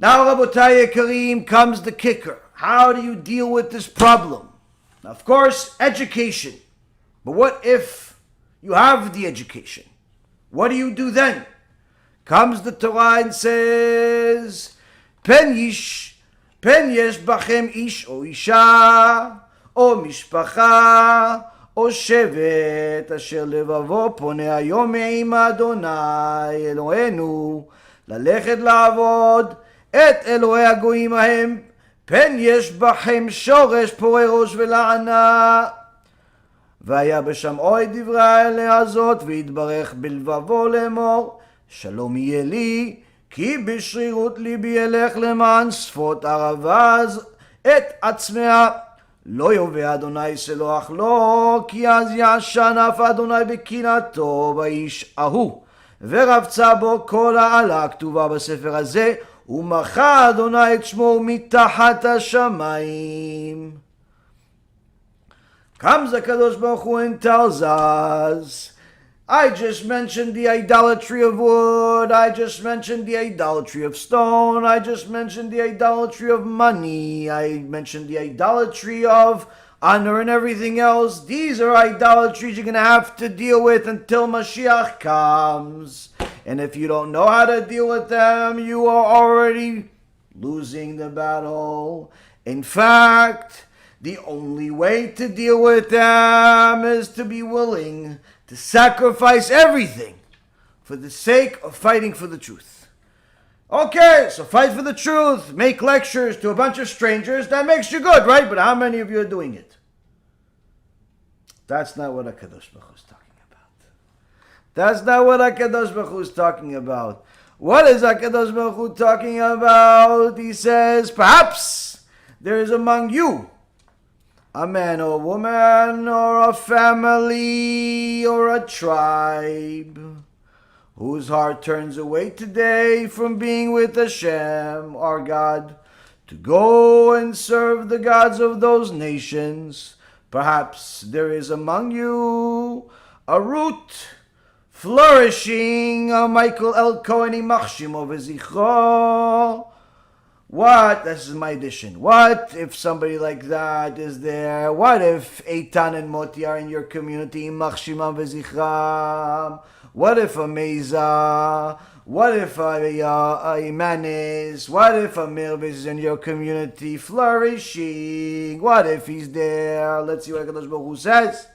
Now, Rabotai Kareem, comes the kicker. How do you deal with this problem? Now, of course, education. But what if you have the education? What do you do then? Comes the Torah and says, Pen yesh bachem ish o isha, o mishpacha, o shevet, asher levavo pone hayom me'im Adonai Eloheinu, ללכת לעבוד את אלוהי הגויים ההם, פן יש בכם שורש פורה ראש ולענה. והיה בשמעו את דברי האלה הזאת, והתברך בלבבו לאמור, שלום יהיה לי, כי בשרירות ליבי ילך למען שפות ערבה את עצמיה. לא יובא אדוני סלוח לו, כי אז יעשן אף אדוני בקנאתו באיש ההוא. ורבצה בו כל העלה הכתובה בספר הזה, ומחה אדוני את שמו מתחת השמיים. Comes the Kadosh Baruch Hu and tells us, I just mentioned the idolatry of wood, I just mentioned the idolatry of stone, I just mentioned the idolatry of money, I mentioned the idolatry of honor and everything else. These are idolatries you're going to have to deal with until Mashiach comes. And if you don't know how to deal with them, you are already losing the battle. In fact, the only way to deal with them is to be willing to sacrifice everything for the sake of fighting for the truth. Okay, so fight for the truth, make lectures to a bunch of strangers, that makes you good, right? But how many of you are doing it? That's not what HaKadosh Baruch Hu is talking about. That's not what HaKadosh Baruch Hu is talking about. What is HaKadosh Baruch Hu talking about? He says, perhaps there is among you a man or a woman or a family or a tribe whose heart turns away today from being with HaShem, our God, to go and serve the gods of those nations. Perhaps there is among you a root flourishing, a Michael El Koheni Machshimo V'zichro. What? This is my addition. What if somebody like that is there? What if Eitan and Moti are in your community? Machshimam V'zichram. What if a Meza? What if a Imanis? What if a Mirvis is in your community flourishing? What if he's there? Let's see what HaKadosh Baruch Hu says.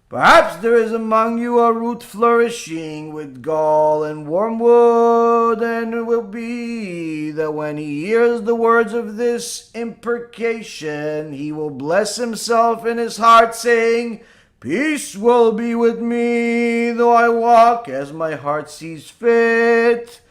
Perhaps there is among you a root flourishing with gall and wormwood, and it will be that when he hears the words of this imprecation, he will bless himself in his heart, saying, Peace will be with me, though I walk as my heart sees fit,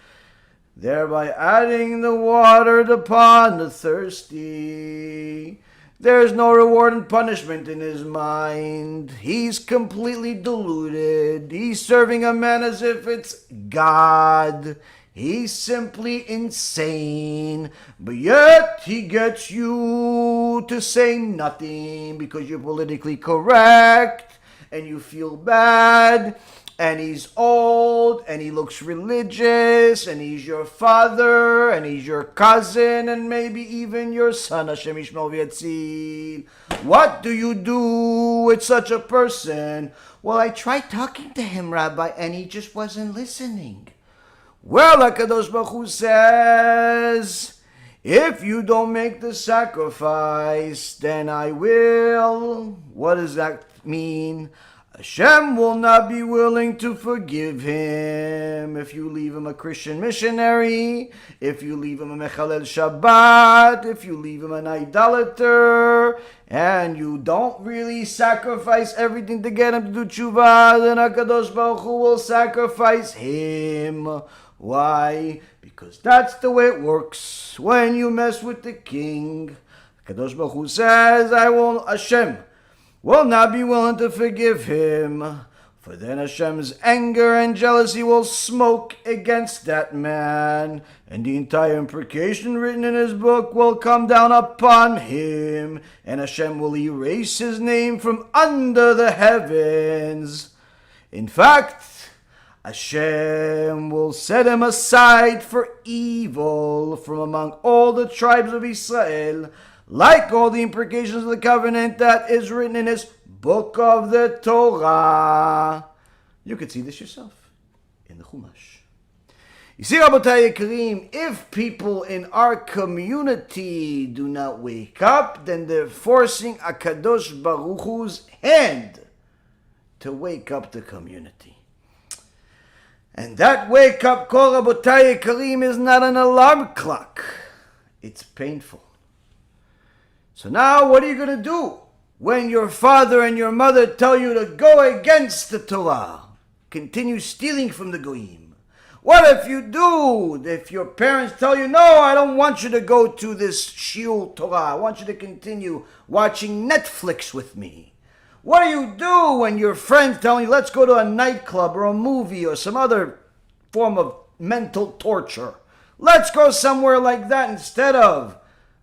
thereby adding the water upon the thirsty. There is no reward and punishment in his mind. He's completely deluded. He's serving a man as if it's God. He's simply insane. But yet he gets you to say nothing because you're politically correct and you feel bad. And he's old, and he looks religious, and he's your father, and he's your cousin, and maybe even your son, HaShem Yishmor V'Yatzil. What do you do with such a person? Well, I tried talking to him, Rabbi, and he just wasn't listening. Well, HaKadosh Baruch Hu says, if you don't make the sacrifice, then I will. What does that mean? HaShem will not be willing to forgive him if you leave him a Christian missionary, if you leave him a Mechalel Shabbat, if you leave him an idolater, and you don't really sacrifice everything to get him to do tshuva, then HaKadosh Baruch Hu will sacrifice him. Why? Because that's the way it works when you mess with the king. HaKadosh Baruch Hu says, HaShem will not be willing to forgive him, for then Hashem's anger and jealousy will smoke against that man, and the entire imprecation written in his book will come down upon him, and Hashem will erase his name from under the heavens. In fact, HaShem will set him aside for evil from among all the tribes of Israel, like all the imprecations of the covenant that is written in his book of the Torah. You could see this yourself in the Chumash. You see, Rabotai Yekarim, if people in our community do not wake up, then they're forcing HaKadosh Baruch Hu's hand to wake up the community. And that wake-up call, Rabotai Yekarim, is not an alarm clock. It's painful. So now, what are you going to do when your father and your mother tell you to go against the Torah? Continue stealing from the Goyim. What if you do? If your parents tell you, no, I don't want you to go to this Shiur Torah. I want you to continue watching Netflix with me. What do you do when your friends tell you, let's go to a nightclub or a movie or some other form of mental torture? Let's go somewhere like that instead of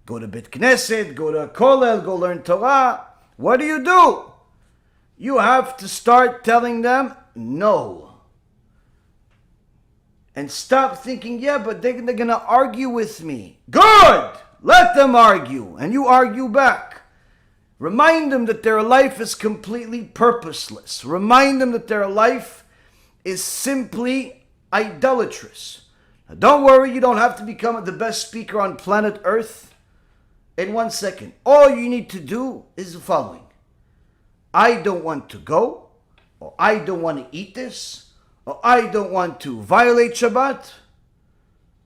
go to Bet Knesset, go to a Kollel, go learn Torah. What do? You have to start telling them no. And stop thinking, yeah, but they're going to argue with me. Good! Let them argue, and you argue back. Remind them that their life is completely purposeless. Remind them that their life is simply idolatrous. Now, don't worry, you don't have to become the best speaker on planet Earth in 1 second. All you need to do is the following. I don't want to go, or I don't want to eat this, or I don't want to violate Shabbat.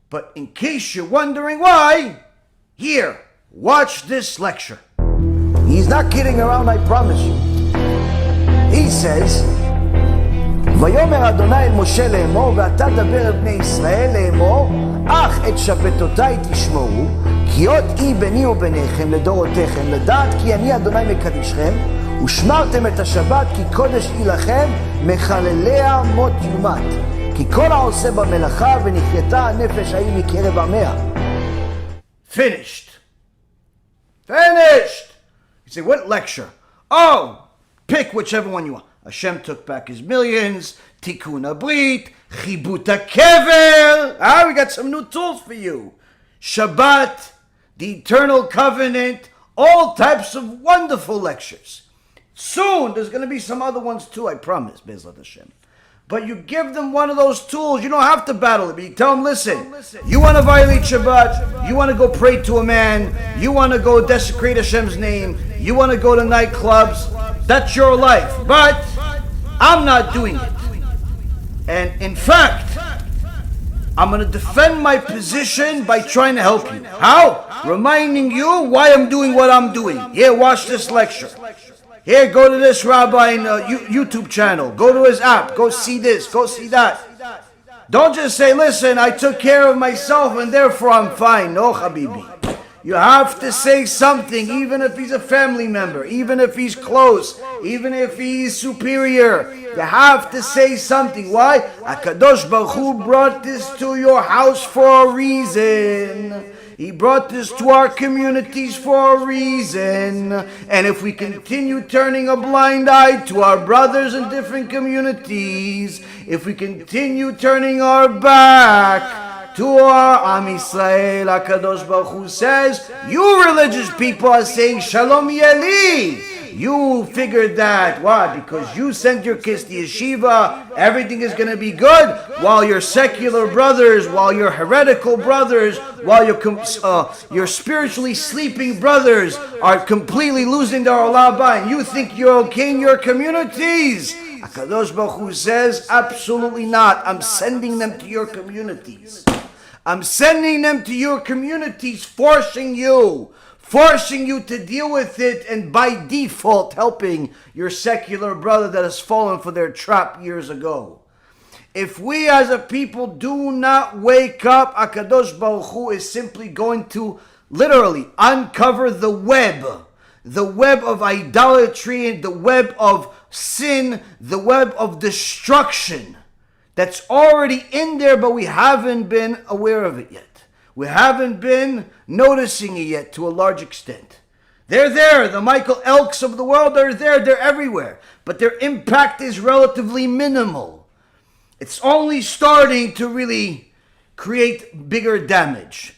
But in case you're wondering why, here, watch this lecture. He's not kidding around, I promise you. He says, ויאמר אדוני אל משה לאמור, ואתה דבר אל בני ישראל לאמור, אך את שבתותי תשמעו, כי אות אי ביני וביניכם לדורותיכם, לדעת כי אני אדוני מקדישכם, ושמרתם את השבת כי קודש היא לכם, מחלליה מות יומת. כי כל העושה במלאכה ונחייתה הנפש ההיא מקרב עמיה. Finished. You say, what lecture? Oh, pick whichever one you want. Hashem took back his millions, Tikkun HaBrit, Chibut HaKever. We got some new tools for you. Shabbat, the eternal covenant, all types of wonderful lectures. Soon, there's going to be some other ones too, I promise, Bezrat Hashem. But you give them one of those tools, you don't have to battle it, but you tell them, listen, you want to violate Shabbat, you want to go pray to a man, you want to go desecrate Hashem's name, you want to go to nightclubs, that's your life. But I'm not doing it. And in fact, I'm going to defend my position by trying to help you. How? Reminding you why I'm doing what I'm doing. Here, watch this lecture. Here, go to this rabbi YouTube channel. Go to his app. Go see this. Go see that. Don't just say, listen, I took care of myself and therefore I'm fine. No, Habibi. You have to say something, even if he's a family member, even if he's close, even if he's superior. You have to say something. Why? HaKadosh Baruch Hu brought this to your house for a reason. He brought this to our communities for a reason. And if we continue turning a blind eye to our brothers in different communities, if we continue turning our back to our Am Yisrael, HaKadosh Baruch Hu says, you religious people are saying, Shalom Yeli. You figured that. Why? Because you sent your kids to yeshiva, everything is going to be good, while your secular brothers, while your heretical brothers, while your spiritually sleeping brothers are completely losing their olah haba, and you think you're okay in your communities. HaKadosh Baruch Hu says, absolutely not. I'm sending them to your communities. I'm sending them to your communities, forcing you to deal with it, and by default helping your secular brother that has fallen for their trap years ago. If we as a people do not wake up, HaKadosh Baruch Hu is simply going to literally uncover the web of idolatry, the web of sin, the web of destruction that's already in there, but we haven't been aware of it yet. We haven't been noticing it yet to a large extent. They're there. The Michael Elks of the world are there. They're everywhere. But their impact is relatively minimal. it's only starting to really create bigger damage.